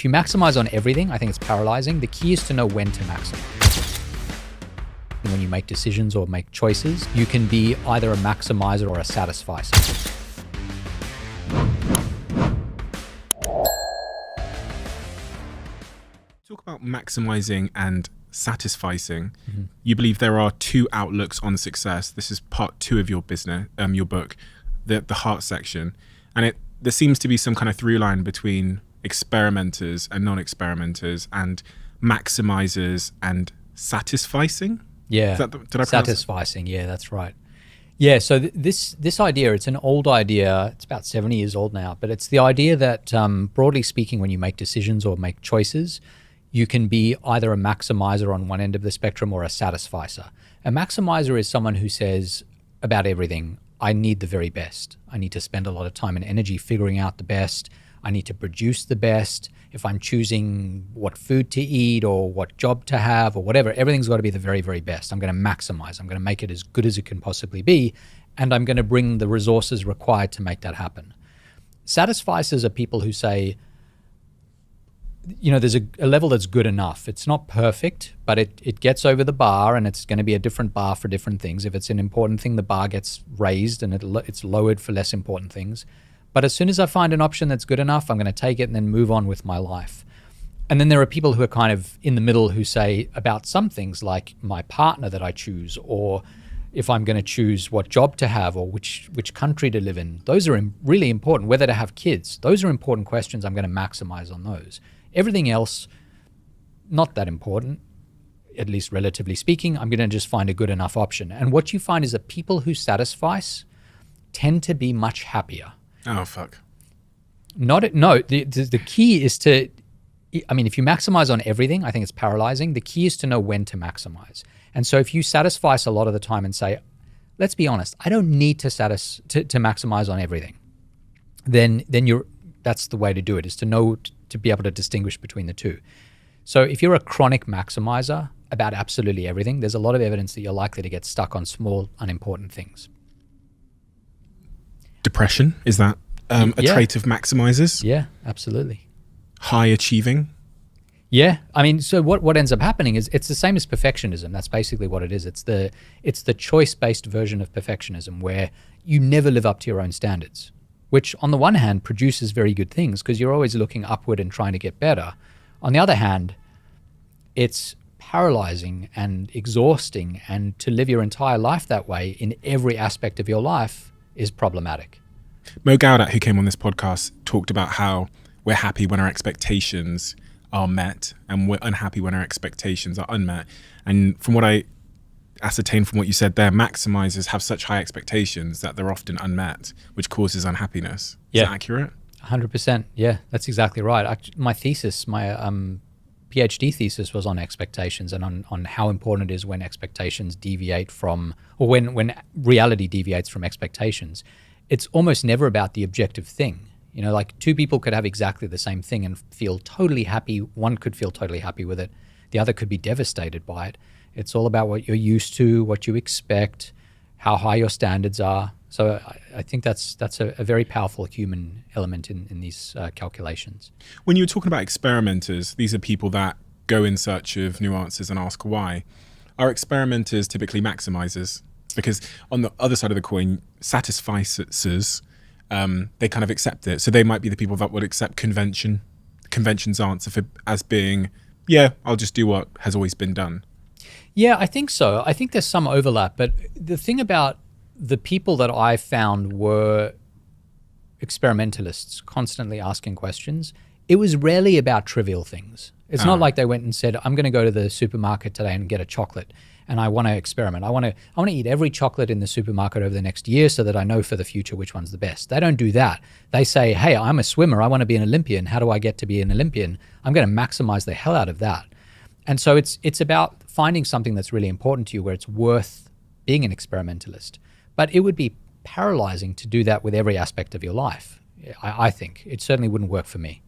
If you maximize on everything, I think it's paralyzing. The key is to know when to maximize. When you make decisions or make choices, you can be either a maximizer or a satisfizer. Talk about maximizing and satisficing. You believe there are two outlooks on success. This is part 2 of your business, your book, the heart section, and there seems to be some kind of through line between experimenters and non-experimenters, and maximizers and satisficing. Yeah, did I satisficing. Yeah, that's right. Yeah, so this idea, it's an old idea. It's about 70 years old now, but it's the idea that broadly speaking, when you make decisions or make choices, you can be either a maximizer on one end of the spectrum or a satisficer. A maximizer is someone who says about everything, I need the very best. I need to spend a lot of time and energy figuring out the best. I need to produce the best. If I'm choosing what food to eat or what job to have or whatever, everything's got to be the very, very best. I'm going to maximize. I'm going to make it as good as it can possibly be. And I'm going to bring the resources required to make that happen. Satisficers are people who say, you know, there's a level that's good enough. It's not perfect, but it gets over the bar, and it's going to be a different bar for different things. If it's an important thing, the bar gets raised and it's lowered for less important things. But as soon as I find an option that's good enough, I'm going to take it and then move on with my life. And then there are people who are kind of in the middle who say about some things like my partner that I choose, or if I'm going to choose what job to have or which country to live in. Those are really important. Whether to have kids. Those are important questions. I'm going to maximize on those. Everything else, not that important, at least relatively speaking. I'm going to just find a good enough option. And what you find is that people who satisfice tend to be much happier. Oh, fuck. The key is to, I mean, if you maximize on everything, I think it's paralyzing. The key is to know when to maximize. And so if you satisfice a lot of the time and say, let's be honest, I don't need to maximize on everything, then that's the way to do it, is to know, to be able to distinguish between the two. So if you're a chronic maximizer about absolutely everything, there's a lot of evidence that you're likely to get stuck on small, unimportant things. Depression, is that a trait of maximizers? Yeah, absolutely. High achieving? Yeah, I mean, so what ends up happening is it's the same as perfectionism. That's basically what it is. It's the choice-based version of perfectionism, where you never live up to your own standards, which on the one hand produces very good things because you're always looking upward and trying to get better. On the other hand, it's paralyzing and exhausting, and to live your entire life that way in every aspect of your life is problematic. Mo Gaudat, who came on this podcast, talked about how we're happy when our expectations are met and we're unhappy when our expectations are unmet. And from what I ascertained from what you said there, maximizers have such high expectations that they're often unmet, which causes unhappiness. Is that accurate? 100%. Yeah, that's exactly right. My thesis, my PhD thesis was on expectations and on how important it is when expectations deviate from, or when reality deviates from expectations. It's almost never about the objective thing. You know, like two people could have exactly the same thing and feel totally happy. One could feel totally happy with it. The other could be devastated by it. It's all about what you're used to, what you expect, how high your standards are. So I think that's a very powerful human element in these calculations. When you were talking about experimenters, these are people that go in search of nuances and ask why. Are experimenters typically maximizers? Because on the other side of the coin, satisficers, they kind of accept it. So they might be the people that would accept convention's answer as being, yeah, I'll just do what has always been done. Yeah, I think so. I think there's some overlap. But the thing about the people that I found were experimentalists, constantly asking questions, it was rarely about trivial things. It's not like they went and said, I'm going to go to the supermarket today and get a chocolate and I want to experiment. I want to eat every chocolate in the supermarket over the next year so that I know for the future which one's the best. They don't do that. They say, hey, I'm a swimmer. I want to be an Olympian. How do I get to be an Olympian? I'm going to maximize the hell out of that. And so it's about finding something that's really important to you where it's worth being an experimentalist. But it would be paralyzing to do that with every aspect of your life. I think it certainly wouldn't work for me.